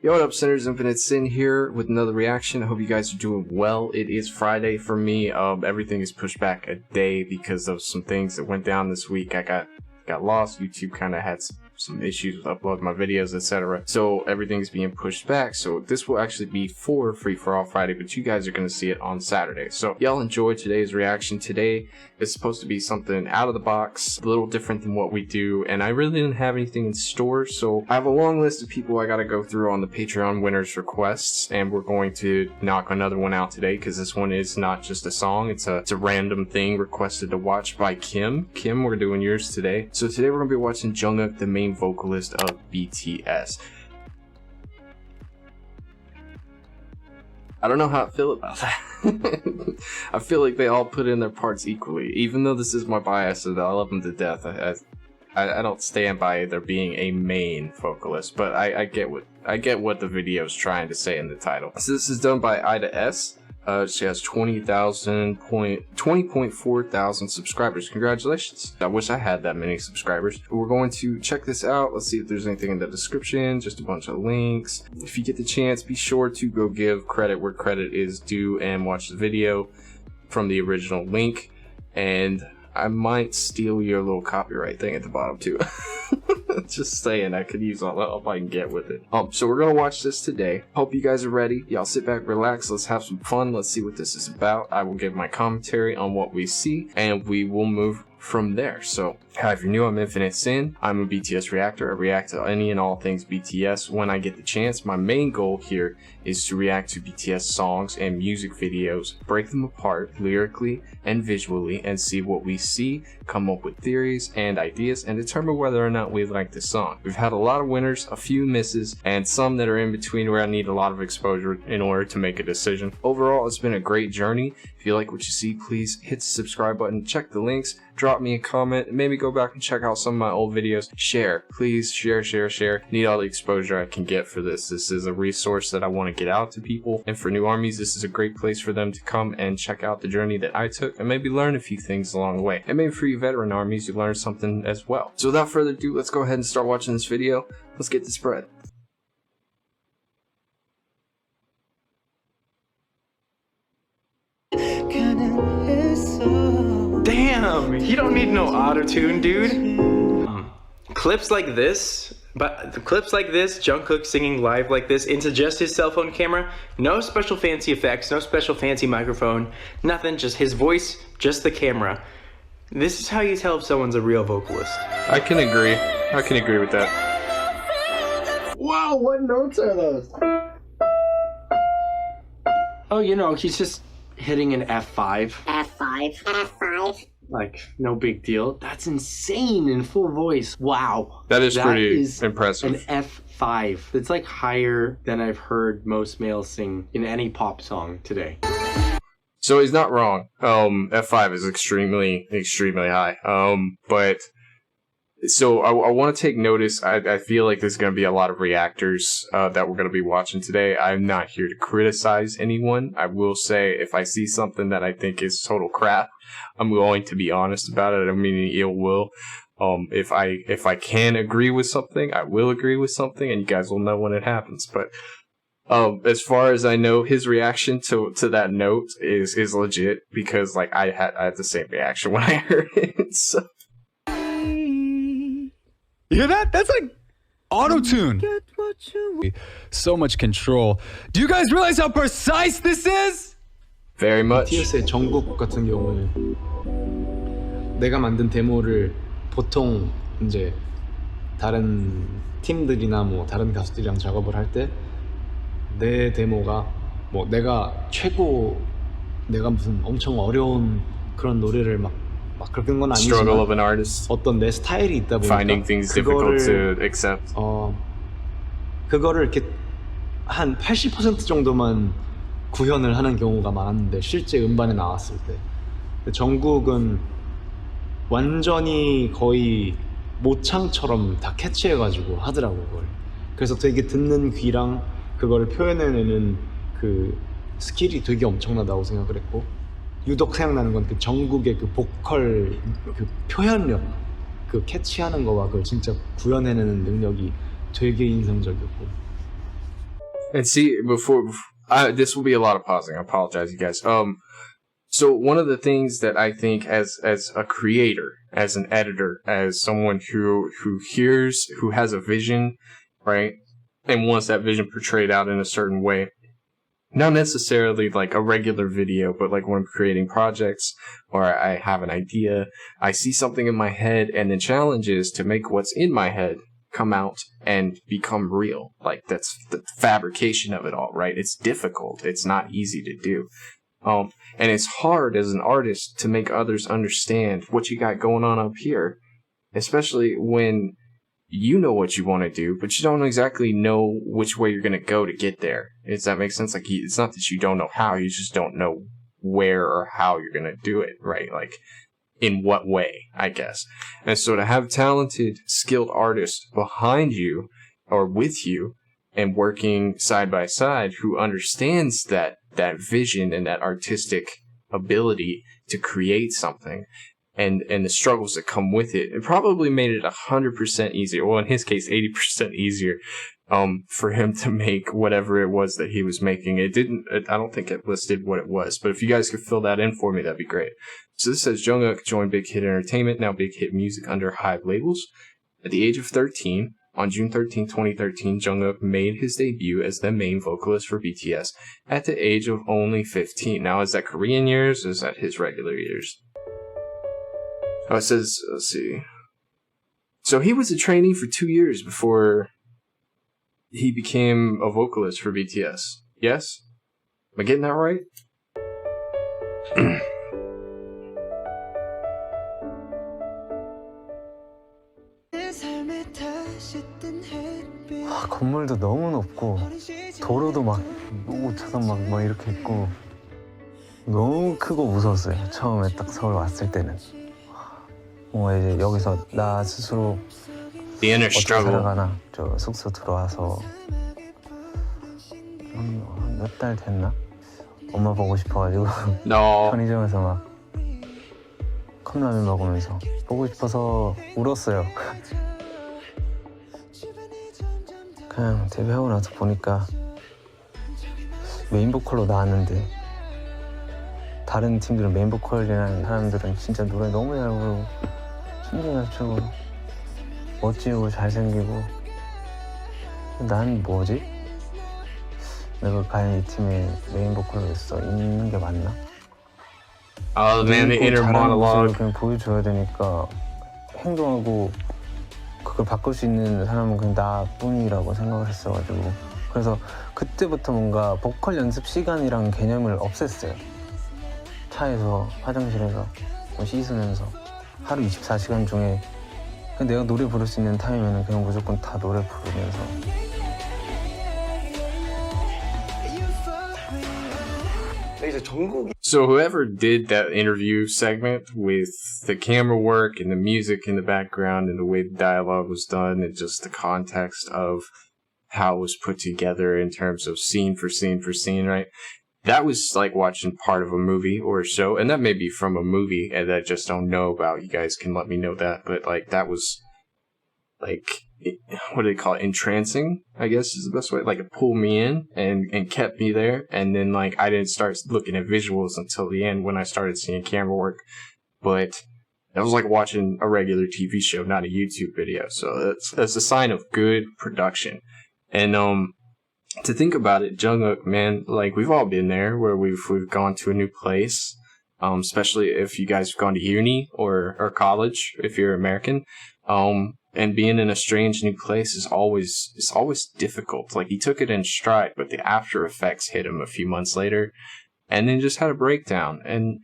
Yo, what up, Sinners? Infinite Sin here with another reaction. I hope you guys are doing well. It is Friday for me. Everything is pushed back a day because of some things that went down this week. I got lost. YouTube kind of had some issues with uploading my videos, etc. So everything's being pushed back. So this will actually be for Free For All Friday, but you guys are going to see it on Saturday. So y'all enjoy today's reaction. Today is supposed to be something out of the box, a little different than what we do, and I really didn't have anything in store. So I have a long list of people I got to go through on the Patreon winners requests, and we're going to knock another one out today because this one is not just a song. It's a random thing requested to watch by Kim. Kim, we're doing yours today. So today we're going to be watching Jungkook, the main vocalist of BTS. I don't know how I feel about that. I feel like they all put in their parts equally, even though this is my bias and I love them to death. I don't stand by there being a main vocalist, but I get what the video is trying to say in the title. So this is done by Ida S. She has 20.4 thousand subscribers. Congratulations. I wish I had that many subscribers. We're going to check this out. Let's see if there's anything in the description, just a bunch of links. If you get the chance, be sure to go give credit where credit is due and watch the video from the original link. And I might steal your little copyright thing at the bottom too. Just saying, I could use all the help I can get with it. So we're gonna watch this today. Hope you guys are ready. Y'all sit back, relax, let's have some fun. Let's see what this is about. I will give my commentary on what we see, and we will move from there. So, hi, if you're new, I'm Infinite Sin. I'm a BTS reactor. I react to any and all things BTS when I get the chance. My main goal here is to react to BTS songs and music videos, break them apart lyrically and visually, and see what we see, come up with theories and ideas, and determine whether or not we like the song. We've had a lot of winners, a few misses, and some that are in between where I need a lot of exposure in order to make a decision. Overall, it's been a great journey. If you like what you see, please hit the subscribe button, check the links, drop me a comment, and maybe go back and check out some of my old videos. Share, please share. Need all the exposure I can get for this. This is a resource that I want to get out to people, and for new armies, this is a great place for them to come and check out the journey that I took and maybe learn a few things along the way. And maybe for you veteran armies, you learn something as well. So without further ado, let's go ahead and start watching this video. Let's get the spread. Damn, you don't need no auto-tune, dude. Clips like this, Jungkook singing live like this into just his cell phone camera, no special fancy effects, no special fancy microphone, nothing, just his voice, just the camera. This is how you tell if someone's a real vocalist. I can agree with that. Wow, what notes are those? Oh, you know, he's just hitting an F5. F5. Like, no big deal. That's insane in full voice. Wow. That is pretty impressive. An F5. It's like higher than I've heard most males sing in any pop song today. So he's not wrong. F5 is extremely high. But so I want to take notice. I feel like there's going to be a lot of reactors that we're going to be watching today. I'm not here to criticize anyone. I will say if I see something that I think is total crap, I'm going to be honest about it. I don't mean any ill will. If I can agree with something, I will agree with something, and you guys will know when it happens. But as far as I know, his reaction to that note is legit, because like I had the same reaction when I heard it. So. You hear that? That's like auto-tune. So much control. Do you guys realize how precise this is? Very much. BTS의 정국 같은 경우는 내가 만든 데모를 보통 이제 다른 팀들이나 뭐 다른 가수들이랑 작업을 할 때 내 데모가 뭐 내가 무슨 엄청 어려운 그런 노래를 막 그런 건 아니지만 Struggle of an artist. 어떤 내 스타일이 있다 보니까 Finding things difficult to accept. 그거를 이렇게 한 80% 정도만 구현을 하는 경우가 많았는데 실제 음반에 나왔을 때 정국은 완전히 거의 모창처럼 다 캐치해가지고 하더라고 그걸. 그래서 되게 듣는 귀랑 그거를 표현해내는 그 스킬이 되게 엄청나다고 생각을 했고, 유독 생각나는 건 그 정국의 그 보컬 그 표현력, 그 캐치하는 거와 그걸 진짜 구현해내는 능력이 되게 인상적이었고. And see, this will be a lot of pausing. I apologize, you guys. So one of the things that I think as a creator, as an editor, as someone who has a vision, right, and wants that vision portrayed out in a certain way, not necessarily like a regular video, but like when I'm creating projects or I have an idea, I see something in my head, and the challenge is to make what's in my head come out and become real. Like, that's the fabrication of it all, right? It's difficult. It's not easy to do. And it's hard as an artist to make others understand what you got going on up here, especially when you know what you want to do, but you don't exactly know which way you're going to go to get there. Does that make sense? Like, it's not that you don't know how, you just don't know where or how you're going to do it, right? Like, in what way, I guess. And so to have talented, skilled artists behind you or with you and working side by side who understands that vision and that artistic ability to create something and the struggles that come with it, it probably made it 100% easier. Well, in his case, 80% easier for him to make whatever it was that he was making. I don't think it listed what it was, but if you guys could fill that in for me, that'd be great. So this says Jungkook joined Big Hit Entertainment, now Big Hit Music under Hive labels. At the age of 13, on June 13, 2013, Jungkook made his debut as the main vocalist for BTS at the age of only 15. Now, is that Korean years or is that his regular years? Oh, it says, let's see. So he was a trainee for 2 years before he became a vocalist for BTS. Yes? Am I getting that right? 건물도 너무 높고 도로도 막 노후처럼 막 이렇게 있고 너무 크고 무서웠어요. 처음에 딱 서울 왔을 때는. 뭔가 이제 여기서 나 스스로 The inner 어떻게 struggle. 살아가나. 저 숙소 들어와서 몇 달 됐나? 엄마 보고 싶어가지고 No. 편의점에서 막 컵라면 먹으면서 보고 싶어서 울었어요. 그냥 데뷔하고 나서 보니까 메인 보컬로 나왔는데 다른 팀들은 메인 보컬이라는 사람들은 진짜 노래 너무 잘 부르고 춤도 잘 추고 멋지고 잘생기고 난 뭐지? 내가 과연 이 팀의 메인 보컬로 있는 게 맞나? Oh man, the inner monologue. 그냥 보여줘야 되니까 행동하고 그걸 바꿀 수 있는 사람은 그냥 나뿐이라고 생각을 했어가지고 그래서 그때부터 뭔가 보컬 연습 시간이랑 개념을 없앴어요. 차에서 화장실에서 씻으면서 하루 24시간 중에 그냥 내가 노래 부를 수 있는 타임에는 그냥 무조건 다 노래 부르면서 So whoever did that interview segment with the camera work and the music in the background and the way the dialogue was done and just the context of how it was put together in terms of scene for scene for scene, right? That was like watching part of a movie or a show, and that may be from a movie and I just don't know about. You guys can let me know that, but like that was like, what do they call it? Entrancing, I guess is the best way. Like it pulled me in and kept me there. And then like I didn't start looking at visuals until the end when I started seeing camera work. But that was like watching a regular TV show, not a YouTube video. So that's a sign of good production. And to think about it, Jungkook, man, like we've all been there where we've gone to a new place. Especially if you guys have gone to uni or college, if you're American. And being in a strange new place is always difficult. Like he took it in stride, but the after effects hit him a few months later, and then just had a breakdown. And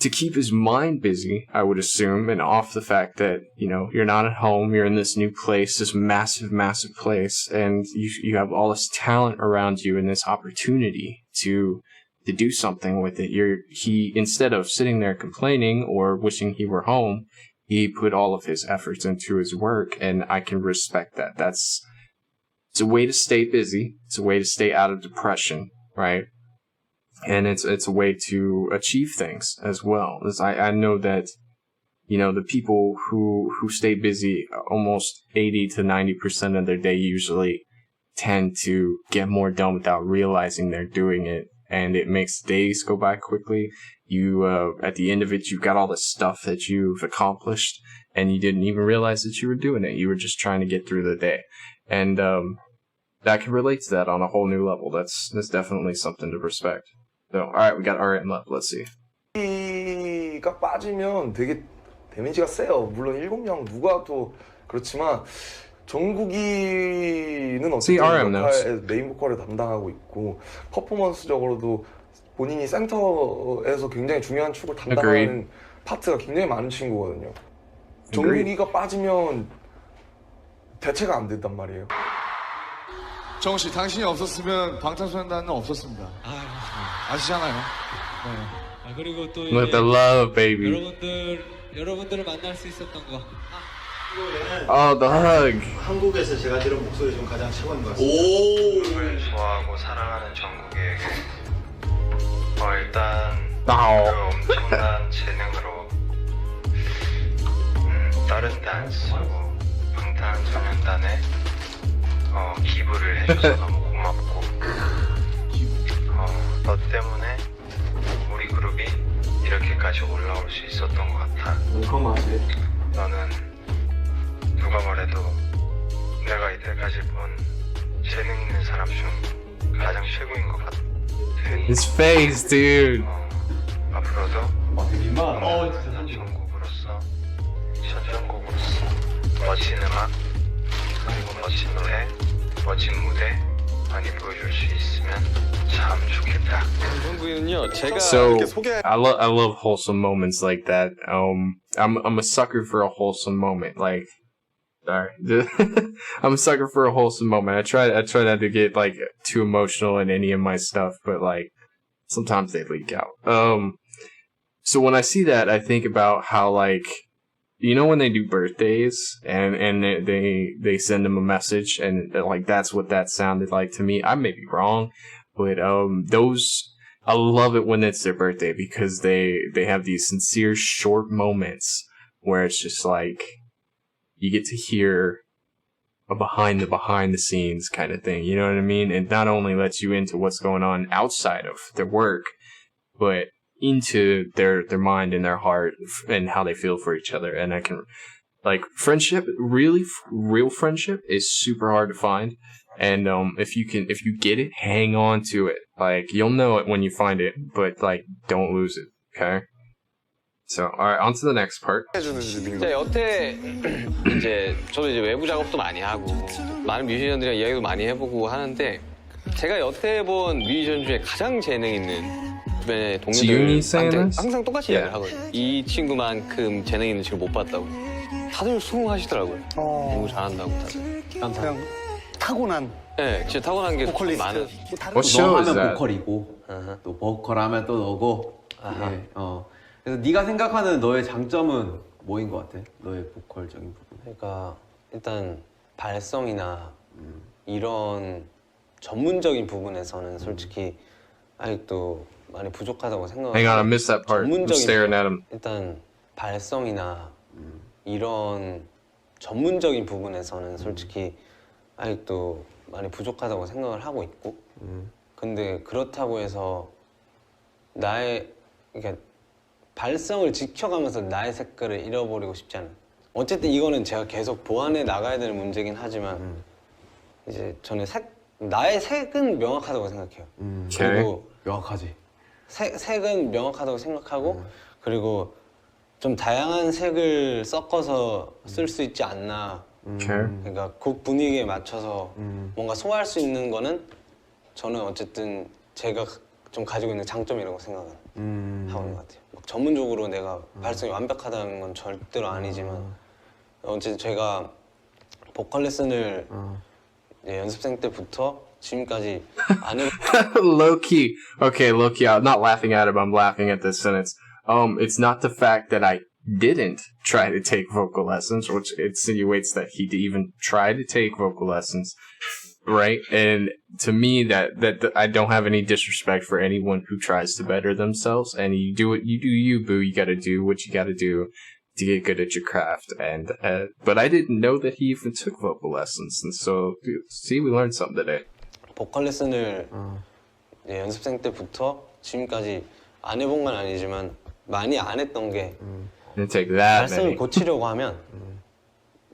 to keep his mind busy, I would assume, and off the fact that, you know, you're not at home, you're in this new place, this massive, massive place, and you have all this talent around you and this opportunity to do something with it. He instead of sitting there complaining or wishing he were home, he put all of his efforts into his work, and I can respect that. It's a way to stay busy. It's a way to stay out of depression, right? And it's a way to achieve things as well. I know that, you know, the people who stay busy almost 80 to 90% of their day usually tend to get more done without realizing they're doing it, and it makes days go by quickly. You at the end of it, you've got all the stuff that you've accomplished, and you didn't even realize that you were doing it. You were just trying to get through the day, and that can relate to that on a whole new level. That's definitely something to respect. So, all right, we got RM left. Let's see. 가 빠지면 되게 데미지가 세요. 물론 7명 누가 또 그렇지만 정국이는 어쨌든 역할, 메인 보컬을 담당하고 있고 퍼포먼스적으로도 본인이 센터에서 굉장히 중요한 축을 담당하는 파트가 굉장히 많은 친구거든요. 정국이가 빠지면 대체가 안 된단 말이에요. 정우 씨, 당신이 없었으면 방탄소년단은 없었습니다. 아시잖아요. 네. 그리고 또 With the love, baby. 여러분들을 만날 수 있었던 거. Oh, the hug. 한국에서 제가 들은 목소리 중 가장 최고인 것 같습니다. 정국을 좋아하고 사랑하는 정국에게 일단 그 엄청난 재능으로 다른 댄스하고 방탄소년단에 기부를 해줘서 너무 고맙고 너 때문에 우리 그룹이 이렇게까지 올라올 수 있었던 것 같아. 너는 누가 뭐래도 내가 이때까지 본 재능 있는 사람 중 가장 최고인 것 같아. His face, dude. 앞으로도 전국으로서 전전곡으로서 멋진 음악 그리고 멋진 노래 멋진 무대 많이 보여줄 수 있으면 참 좋겠다. So I love wholesome moments like that. I'm a sucker for a wholesome moment. Like, sorry, I'm a sucker for a wholesome moment. I try not to get like too emotional in any of my stuff, but like sometimes they leak out. So when I see that, I think about how like, you know, when they do birthdays and they send them a message and like that's what that sounded like to me. I may be wrong, but I love it when it's their birthday because they have these sincere short moments where it's just like you get to hear a behind the scenes kind of thing. You know what I mean? It not only lets you into what's going on outside of their work, but into their mind and their heart and how they feel for each other. And I can, like, friendship, really real friendship is super hard to find. And if you get it, hang on to it. Like, you'll know it when you find it, but like, don't lose it. Okay. So, all right, on to the next part. 자, 여태 이제 저도 이제 외부 작업도 많이 하고 많은 뮤지션들이랑 이야기도 많이 해보고 하는데 제가 여태 본 뮤지션 중에 가장 재능 있는 주변의 동료들한테 항상 똑같이 이야기를 하거든요. 이 친구만큼 재능 있는 친구 못 봤다고. 다들 수긍하시더라고요. 너무 잘한다고 다들. 그냥 타고난. 네, 진짜 타고난 게 많은. 너 하면 보컬이고 또 보컬 하면 또 너고. 예, 그래서 네가 생각하는 너의 장점은 뭐인 것 같아? 너의 보컬적인 부분. 그러니까 일단 발성이나 이런 전문적인 부분에서는 솔직히 아직도 많이 부족하다고 생각해요. Hang on, I missed that part. I'm staring at him. 일단 발성이나 이런 전문적인 부분에서는 솔직히 아직도 많이 부족하다고 생각을 하고 있고 근데 그렇다고 해서 나의 그러니까 발성을 지켜가면서 나의 색깔을 잃어버리고 싶지 않아요. 어쨌든 이거는 제가 계속 보완해 나가야 되는 문제긴 하지만 이제 저는 나의 색은 명확하다고 생각해요. 그리고 명확하지. 색은 명확하다고 생각하고 그리고 좀 다양한 색을 섞어서 쓸 수 있지 않나. 그러니까 곡 분위기에 맞춰서 뭔가 소화할 수 있는 거는 저는 어쨌든 제가 좀 가지고 있는 장점이라고 생각을 하고 있는 것 같아요. 막 전문적으로 내가 발성이 완벽하다는 건 절대로 아니지만 어쨌든 제가 보컬 레슨을 연습생 때부터 지금까지 안 해. Low key. Okay, low key. I'm not laughing at him. I'm laughing at this sentence. It's not the fact that I didn't try to take vocal lessons, which insinuates that he even tried to take vocal lessons, right? And to me, that I don't have any disrespect for anyone who tries to better themselves. And you do it, you do you, boo. You got to do what you got to do to get good at your craft. And but I didn't know that he even took vocal lessons. And so, see, we learned something today. 보컬 레슨을 이제 연습생 때부터 지금까지 안 해본 건 아니지만 많이 안 했던 게 발성을 고치려고 하면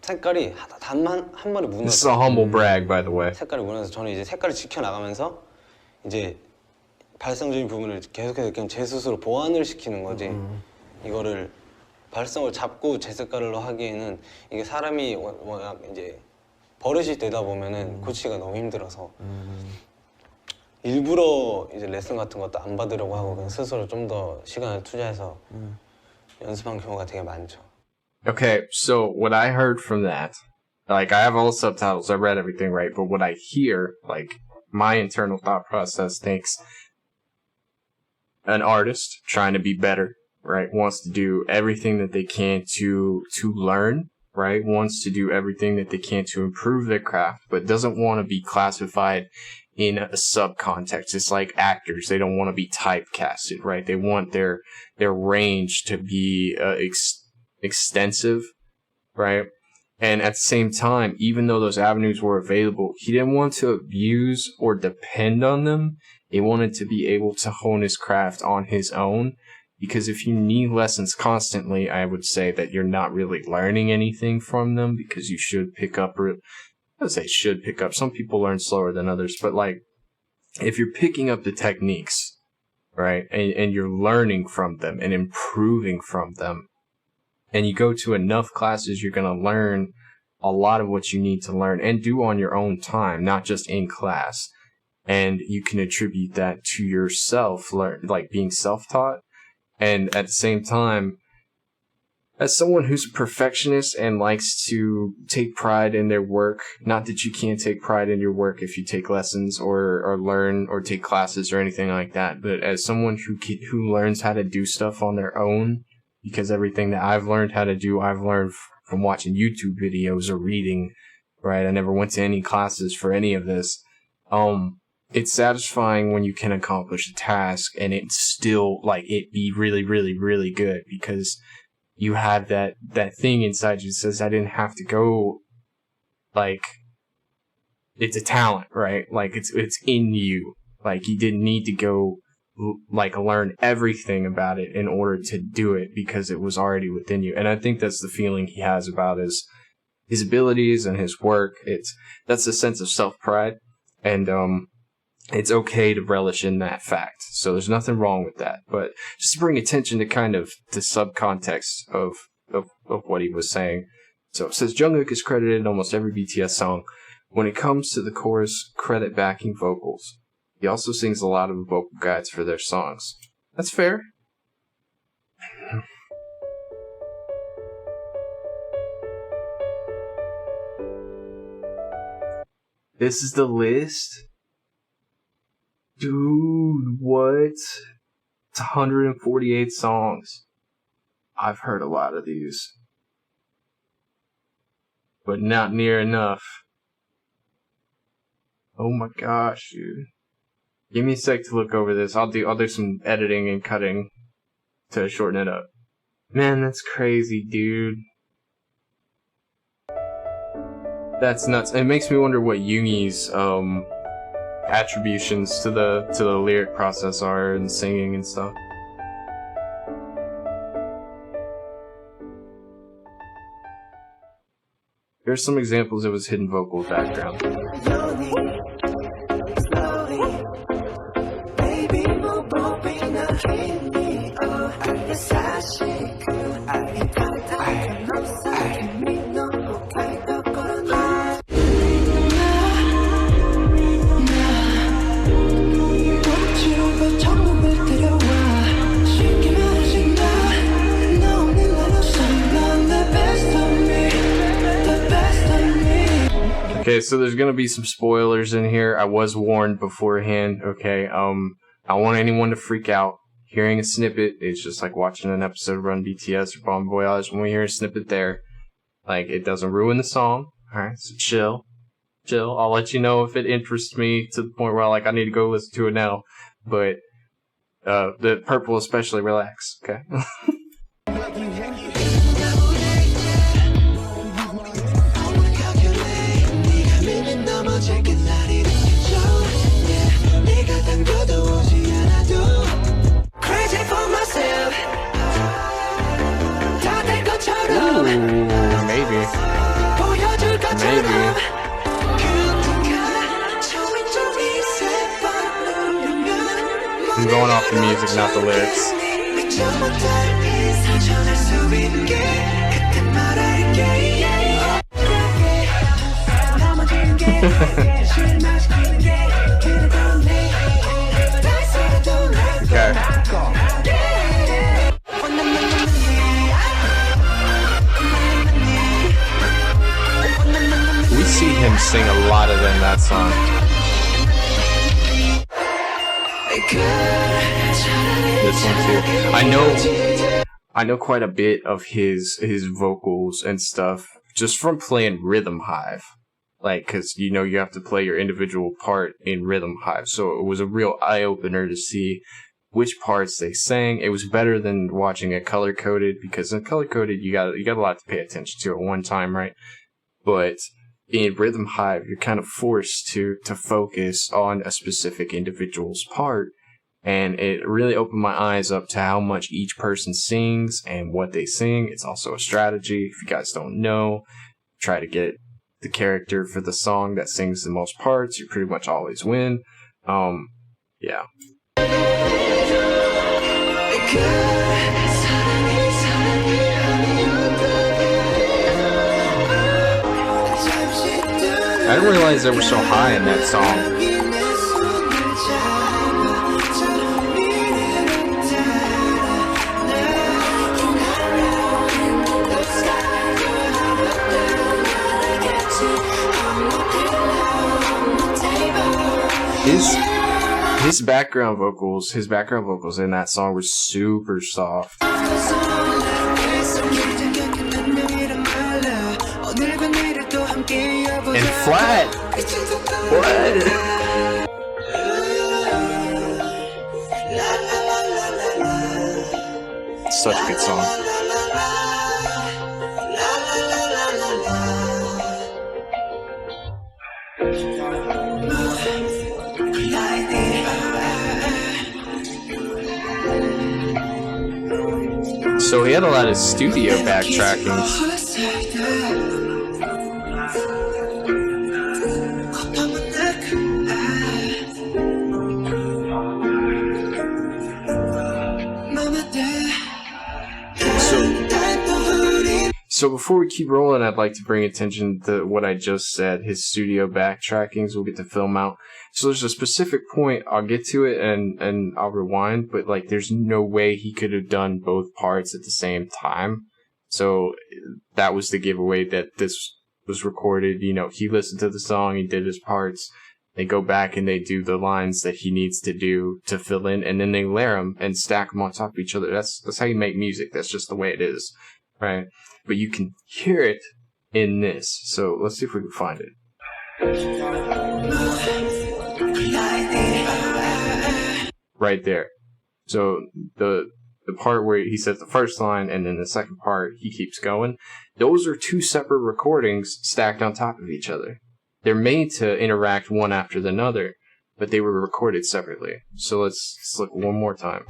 색깔이 한 번에 무너져. This is a humble brag, by the way. 색깔이 무너져서 저는 이제 색깔을 지켜나가면서 이제 발성적인 부분을 계속해서 그냥 제 스스로 보완을 시키는 거지. 이거를 발성을 잡고 제 색깔로 하기에는 이게 사람이 워낙 이제 버릇이 되다 보면은 고치기가 너무 힘들어서 일부러 이제 레슨 같은 것도 안 받으려고 하고 그냥 스스로 좀 더 시간을 투자해서 연습한 경우가 되게 많죠. Okay, so what I heard from that, like I have all the subtitles, I read everything right, but what I hear, like my internal thought process thinks an artist trying to be better, right, wants to do everything that they can to learn, right, wants to do everything that they can to improve their craft, but doesn't want to be classified in a subcontext. It's like actors. They don't want to be typecasted, right? They want their range to be extensive, right? And at the same time, even though those avenues were available, he didn't want to abuse or depend on them. He wanted to be able to hone his craft on his own. Because if you need lessons constantly, I would say that you're not really learning anything from them, because you should pick up, I would say should pick up. Some people learn slower than others, but like, if you're picking up the techniques, right, and you're learning from them and improving from them, and you go to enough classes, you're going to learn a lot of what you need to learn and do on your own time, not just in class. And you can attribute that to yourself, like being self-taught. And at the same time, as someone who's a perfectionist and likes to take pride in their work, not that you can't take pride in your work if you take lessons or learn or take classes or anything like that, but as someone who learns how to do stuff on their own, because everything that I've learned how to do, I've learned from watching YouTube videos or reading, right? I never went to any classes for any of this. It's satisfying when you can accomplish a task and it's still like it be really, really, really good, because you have that thing inside you that says, I didn't have to go, like, it's a talent, right? Like it's in you. Like you didn't need to go like learn everything about it in order to do it, because it was already within you. And I think that's the feeling he has about his abilities and his work. That's a sense of self-pride, and it's okay to relish in that fact. So there's nothing wrong with that. But just to bring attention to kind of the subcontext of what he was saying. So it says Jungkook is credited in almost every BTS song. When it comes to the chorus, credit backing vocals. He also sings a lot of the vocal guides for their songs. That's fair. This is the list? Dude, what? It's 148 songs. I've heard a lot of these, but not near enough. Oh my gosh, dude. Give me a sec to look over this. I'll do some editing and cutting to shorten it up. Man, that's crazy, dude. That's nuts. It makes me wonder what Yoongi's attributions to the lyric process are and singing and stuff. Here's some examples of his hidden vocal background. Okay, so there's gonna be some spoilers in here. I was warned beforehand, okay? I don't want anyone to freak out. Hearing a snippet is just like watching an episode of Run BTS or Bon Voyage. When we hear a snippet there, like, it doesn't ruin the song, alright? So chill. I'll let you know if it interests me to the point where, like, I need to go listen to it now. But, the purple especially, relax, okay? the music, not the lyrics. Okay. We see him sing a lot of them that song. This one too. I know quite a bit of his vocals and stuff just from playing Rhythm Hive. Like, cause you have to play your individual part in Rhythm Hive. So it was a real eye opener to see which parts they sang. It was better than watching it color coded, because in color coded you got a lot to pay attention to at one time, right? But in Rhythm Hive, you're kind of forced to focus on a specific individual's part, and it really opened my eyes up to how much each person sings and what they sing. It's also a strategy. If you guys don't know, try to get the character for the song that sings the most parts. You pretty much always win. Yeah. I didn't realize they were so high in that song. His background vocals in that song were super soft. And flat. What? Such a good song. So he had a lot of studio backtrackings. So before we keep rolling, I'd like to bring attention to what I just said, his studio backtrackings. We'll get to film out. So there's a specific point, I'll get to it and I'll rewind, but like there's no way he could have done both parts at the same time. So that was the giveaway that this was recorded. He listened to the song, he did his parts. They go back and they do the lines that he needs to do to fill in, and then they layer them and stack them on top of each other. That's how you make music. That's just the way it is, right? But you can hear it in this. So let's see if we can find it. Right there. So the part where he says the first line and then the second part, he keeps going. Those are two separate recordings stacked on top of each other. They're made to interact one after the other, but they were recorded separately. So let's look one more time.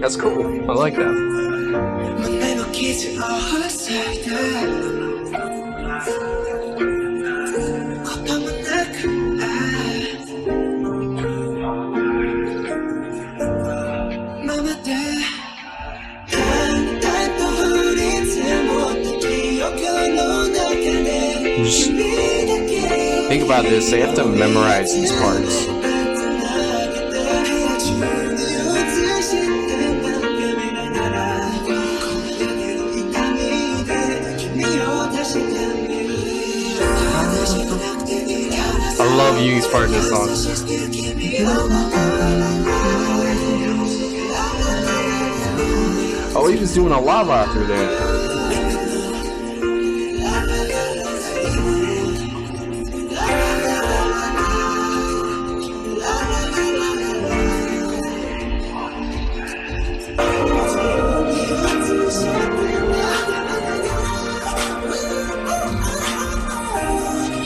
That's cool. I like that. Just think about this. They have to memorize these parts. I love Yugi's part in this song. Oh, he was doing a lava through there.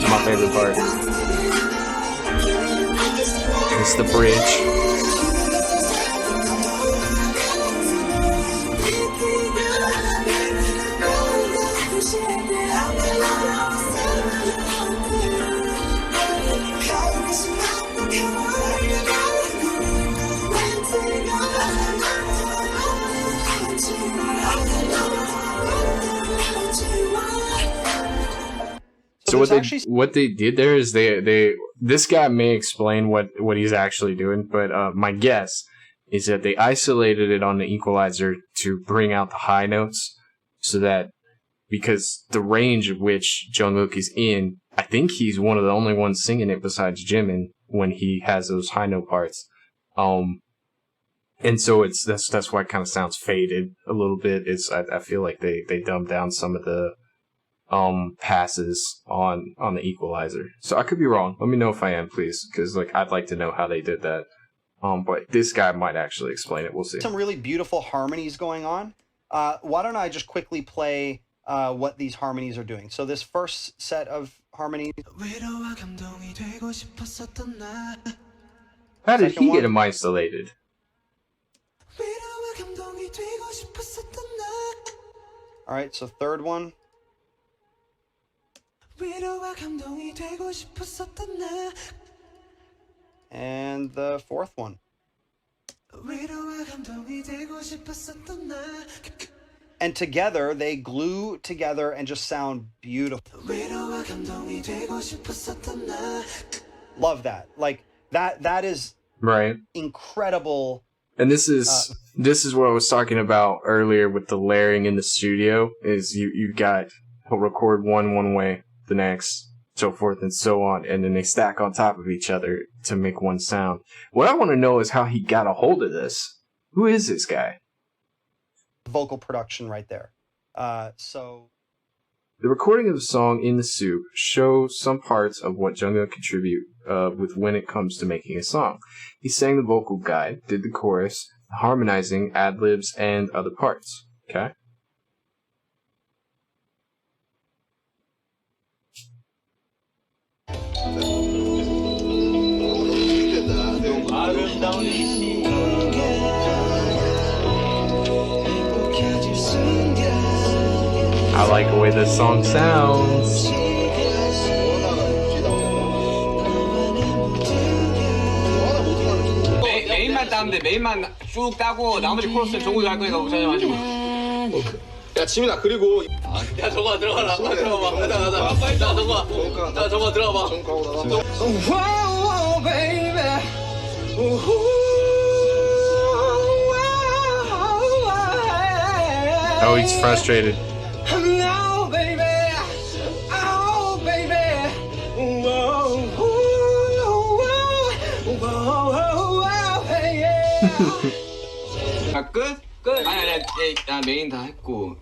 My favorite part. It's the bridge. So what they did there is this guy may explain what he's actually doing, but my guess is that they isolated it on the equalizer to bring out the high notes, so that because the range of which Jungkook is in, I think he's one of the only ones singing it besides Jimin when he has those high note parts. And so that's why it kind of sounds faded a little bit. I feel like they dumbed down some of the passes on the equalizer. So I could be wrong. Let me know if I am, please, because like I'd like to know how they did that. But this guy might actually explain it. We'll see. Some really beautiful harmonies going on. Why don't I just quickly play what these harmonies are doing? So this first set of harmonies. How did he get him isolated? All right, so third one. And the fourth one. And together, they glue together and just sound beautiful. Love that. Like, that is right. Incredible. And this is what I was talking about earlier with the layering in the studio, is you've got, he'll record one way, the next, so forth and so on, and then they stack on top of each other to make one sound. What I want to know is how he got a hold of this. Who is this guy? Vocal production right there. So the recording of the song In the Soup shows some parts of what Jungkook contribute with when it comes to making a song. He sang the vocal guide, did the chorus, harmonizing, ad-libs, and other parts. Okay? I like the way this song sounds. 메인만 따면 돼. 메인만 쭉 따고 나머지 코러스는 종국이 할 거니까 걱정하지 마시고. 야 지민아 그리고 야 정아 들어가라. 들어가봐. 가자. 빨리 나 정아. 자 정아 들어가봐. Wow baby. Oh, he's frustrated. No, baby. Oh, baby. Whoa, 끝? 아니, 메인 다 했고.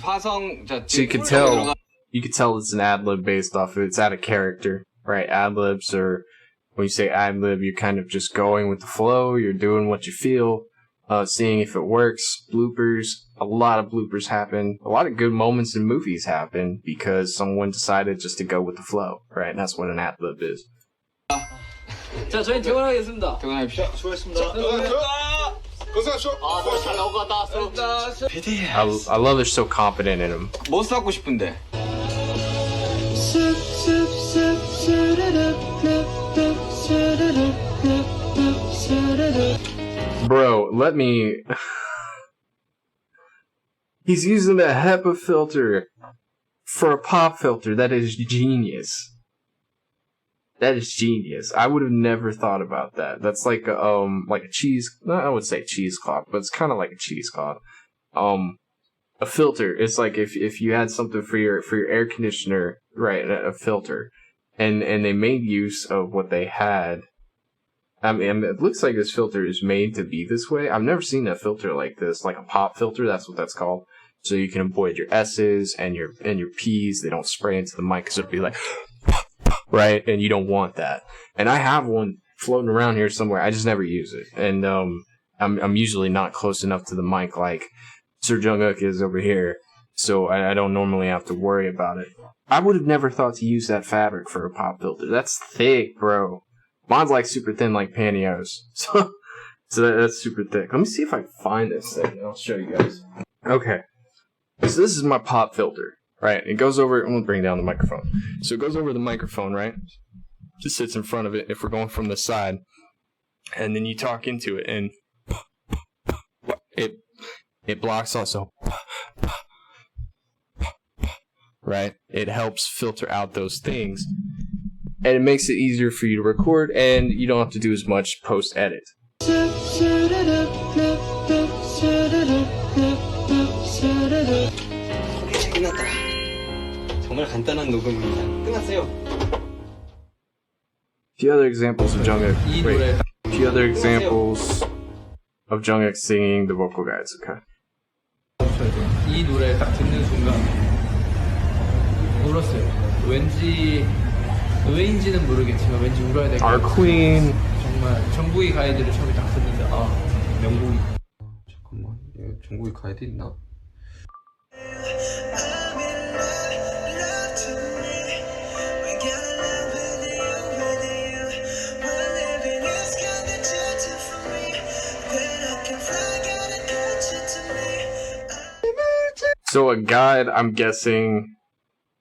화성, So you could tell it's an ad-lib based off of, it's out of character, right? Ad-libs are, when you say ad-lib, you're kind of just going with the flow, you're doing what you feel, seeing if it works. Bloopers, a lot of bloopers happen. A lot of good moments in movies happen because someone decided just to go with the flow, right? And that's what an ad-lib is. 자, 저희 퇴근하겠습니다. 퇴근하십시오. 수고했습니다. I love they're so confident in him. 뭐 쌓고 싶은데? Bro, let me... He's using the HEPA filter for a pop filter. That is genius. That is genius. I would have never thought about that. That's like a cheese... I would say cheesecloth, but it's kind of like a cheesecloth. A filter. It's like if you had something for your air conditioner, right? A filter, and they made use of what they had. I mean, it looks like this filter is made to be this way. I've never seen a filter like this, like a pop filter. That's what that's called. So you can avoid your S's and your P's. They don't spray into the mic because it'll be like, right? And you don't want that. And I have one floating around here somewhere. I just never use it. And I'm usually not close enough to the mic like Sir Jungkook is over here. So I don't normally have to worry about it. I would have never thought to use that fabric for a pop filter. That's thick, bro. Mine's like super thin like pantyhose. So that's super thick. Let me see if I can find this thing. I'll show you guys. Okay. So this is my pop filter, right? It goes over... I'm going to bring down the microphone. So it goes over the microphone, right? Just sits in front of it if we're going from the side. And then you talk into it and... It blocks also. right? It helps filter out those things, and it makes it easier for you to record, and you don't have to do as much post-edit. 끝났다. 정말 간단한 녹음입니다. 끝났어요. Few other examples of Jungkook. Wait. Few other examples of Jungkook singing the vocal guides. Okay. 이 노래 딱 듣는 순간 울었어요. 왠지 왜인지는 모르겠지만 왠지 울어야 될 것 Our 같아요. Queen. 정말 정국이 가이드를 처음에 딱 듣는데 아 명곡이. 잠깐만, 이거 중국에 가이드 있나? So a guide, I'm guessing,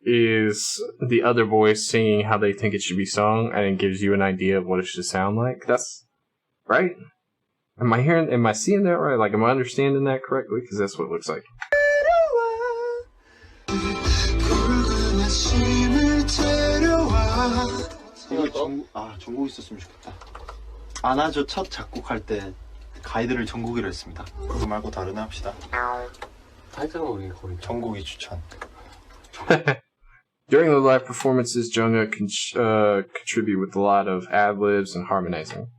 is the other voice singing how they think it should be sung, and it gives you an idea of what it should sound like. That's right. Am I seeing that right? Like, am I understanding that correctly? Because that's what it looks like. 이거 전곡 있었으면 좋겠다. 아나조 첫 작곡할 때 가이드를 전곡이로 했습니다. 그거 말고 다른 애 합시다. 타이틀은 우리 거의 전곡이 추천. During the live performances, Jungkook contribute with a lot of ad-libs and harmonizing.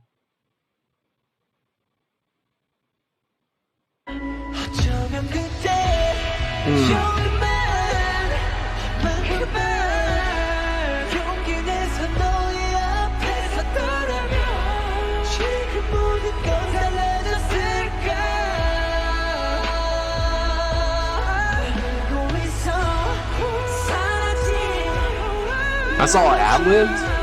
That's all ad-libbed?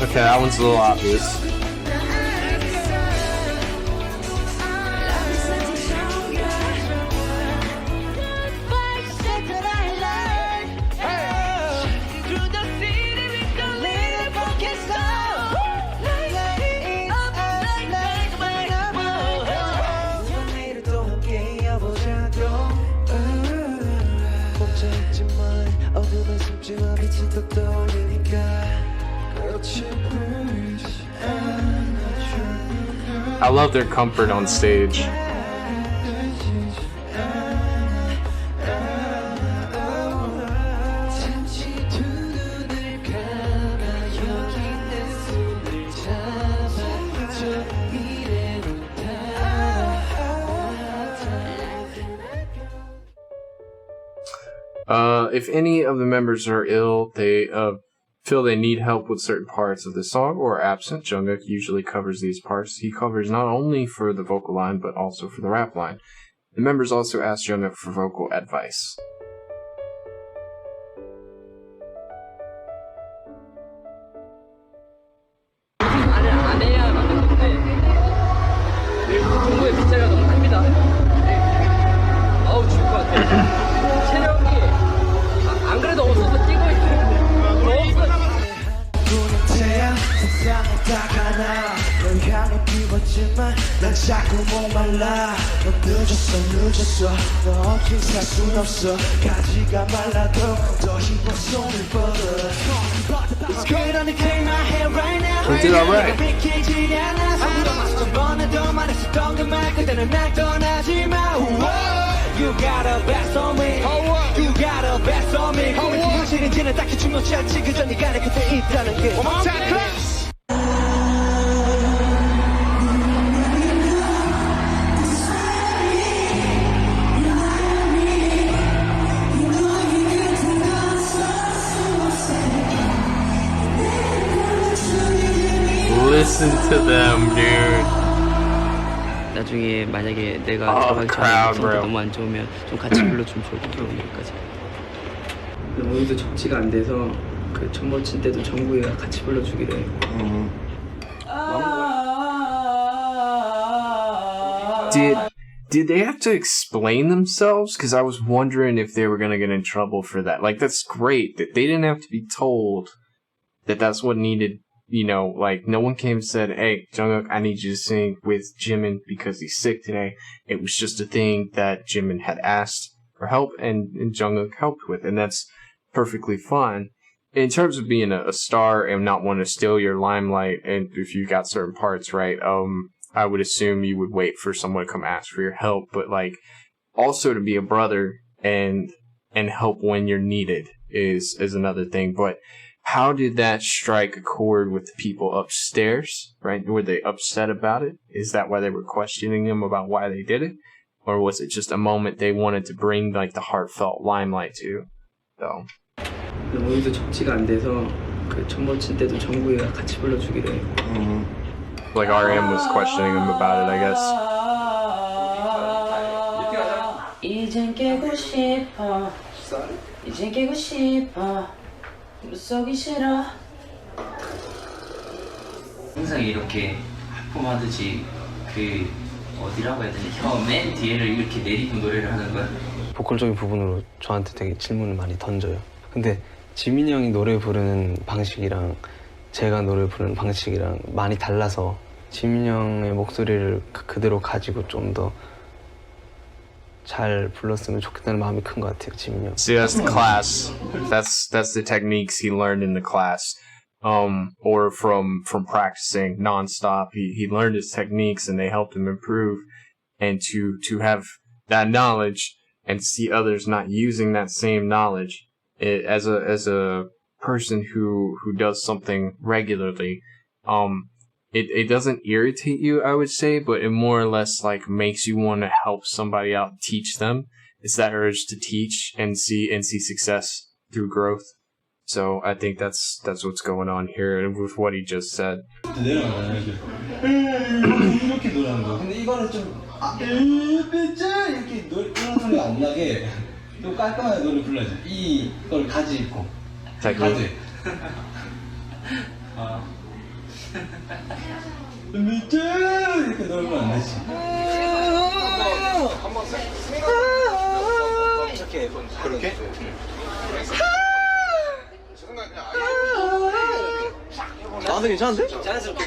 Okay, that one's a little obvious. I love their comfort on stage. If any of the members are ill, they feel they need help with certain parts of the song or are absent, Jungkook usually covers these parts. He covers not only for the vocal line, but also for the rap line. The members also ask Jungkook for vocal advice. 중국의 빗자리가 너무 큽니다. 어우 죽을 것 같아. 체력이 안 그래도 없어서 뛰고 있어요. 널 향해 비웠지만 난 자꾸 목말라. 너 늦었어 너 없이 살 순 없어. 가지가 말라도 더 힘껏 손을 뻗어. 그러니 take my hand right now. We did alright. 믿기지 않아. 저번에도 말했었던 그 말 그대는 날 떠나지 마. You got a best on me. You got a best on me. 그것이 현실인지는 딱히 중요치 않지. 그저 네가 내 곁에 있다는 게. One more time. Listen to them, dude. 나중에 만약에 내가 들어가기 전에 성도 너무 안 좋으면 좀 같이 불러주면 좋을 것 같아요. 오늘까지. 오늘도 적지가 안 돼서 그 첫 친 때도 정국이가 같이 불러주기로 해. Did they have to explain themselves? Because I was wondering if they were gonna get in trouble for that. Like, that's great that they didn't have to be told that that's what needed. You know, like, no one came and said, "Hey, Jungkook, I need you to sing with Jimin because he's sick today." It was just a thing that Jimin had asked for help and Jungkook helped with, and that's perfectly fine. In terms of being a star and not wanting to steal your limelight, and if you got certain parts right, I would assume you would wait for someone to come ask for your help, but like, also to be a brother and help when you're needed is another thing. But how did that strike a chord with the people upstairs, right? Were they upset about it? Is that why they were questioning them about why they did it? Or was it just a moment they wanted to bring like the heartfelt limelight to? So. 오늘도 적지가 안 돼서 그 첫 친 때도 정국이가 같이 불러주기로 해. Like RM was questioning him about it, I guess. 이젠 깨고 싶어. 이젠 깨고 싶어. 무서기 싫어. 항상 이렇게 하품하듯이 그 어디라고 해야 되지? 혀 맨 뒤에를 이렇게 내리고 노래를 하는 거야? 보컬적인 부분으로 저한테 되게 질문을 많이 던져요. 근데 지민이 형이 노래 부르는 방식이랑 제가 노래 부르는 방식이랑 많이 달라서 지민이 형의 목소리를 그대로 가지고 좀 더 잘 불렀으면 좋겠다는 마음이 큰 것 같아요, 지민이 형. See, that's the class. That's the techniques he learned in the class. Or from practicing nonstop. He learned his techniques and they helped him improve. And to have that knowledge and see others not using that same knowledge, as a person who does something regularly, it doesn't irritate you, I would say, but it more or less like makes you want to help somebody out, teach them. It's that urge to teach and see success through growth. So I think that's what's going on here with what he just said. 이렇게 노래하는 거. 근데 이거는 좀 이렇게 노래 이런 소리 안 나게 좀 깔끔하게 노래 불러야지. 이걸 가지고. Technique. 이렇게 노래 불러 안 되지. 이렇게 그렇게? 나도 괜찮은데? 자연스럽게.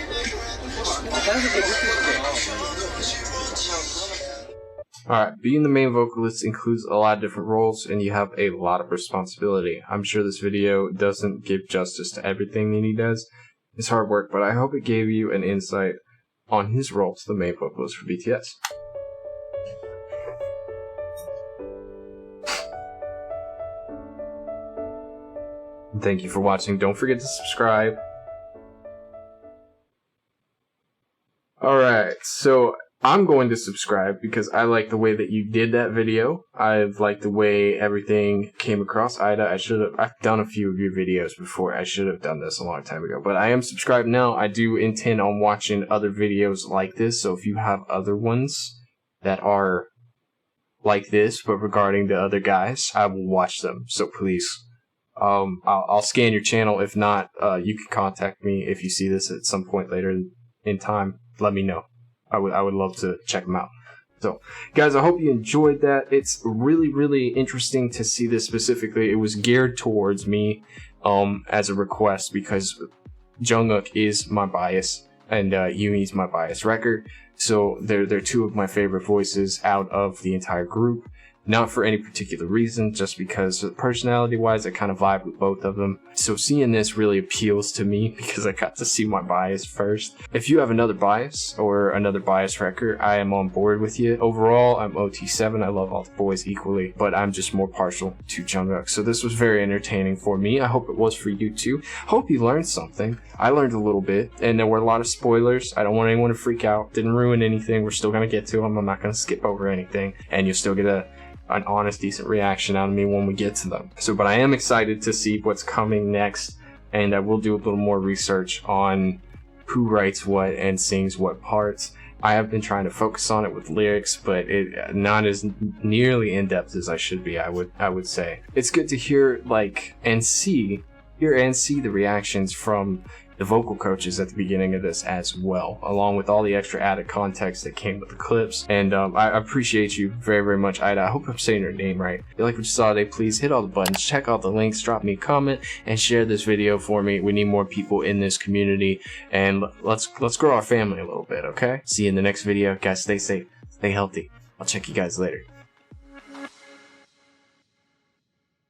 Alright, being the main vocalist includes a lot of different roles and you have a lot of responsibility. I'm sure this video doesn't give justice to everything that he does. It's hard work, but I hope it gave you an insight on his role as the main vocalist for BTS. Thank you for watching. Don't forget to subscribe. Alright, so I'm going to subscribe because I like the way that you did that video. I've liked the way everything came across. I've done a few of your videos before. I should have done this a long time ago, but I am subscribed now. I do intend on watching other videos like this, so if you have other ones that are like this, but regarding the other guys, I will watch them, so please. I'll scan your channel. If not, you can contact me if you see this at some point later in time. Let me know. I would love to check them out. So, guys, I hope you enjoyed that. It's really, really interesting to see this specifically. It was geared towards me as a request because Jungkook is my bias and Yoongi's my bias record. So they're two of my favorite voices out of the entire group. Not for any particular reason, just because personality-wise, I kind of vibe with both of them. So seeing this really appeals to me because I got to see my bias first. If you have another bias or another bias record, I am on board with you. Overall, I'm OT7. I love all the boys equally, but I'm just more partial to Jungkook. So this was very entertaining for me. I hope it was for you too. Hope you learned something. I learned a little bit, and there were a lot of spoilers. I don't want anyone to freak out. Didn't ruin anything. We're still going to get to them. I'm not going to skip over anything, and you'll still get an honest, decent reaction out of me when we get to them. So, but I am excited to see what's coming next, and I will do a little more research on who writes what and sings what parts. I have been trying to focus on it with lyrics, but it not as nearly in depth as I should be. I would say it's good to hear and see the reactions from the vocal coaches at the beginning of this as well, along with all the extra added context that came with the clips. And I appreciate you very, very much, Ida. I hope I'm saying your name right. If you like what you saw today, please hit all the buttons, check out the links, drop me a comment, and share this video for me. We need more people in this community, and let's grow our family a little bit, okay? See you in the next video. Guys, stay safe, stay healthy. I'll check you guys later.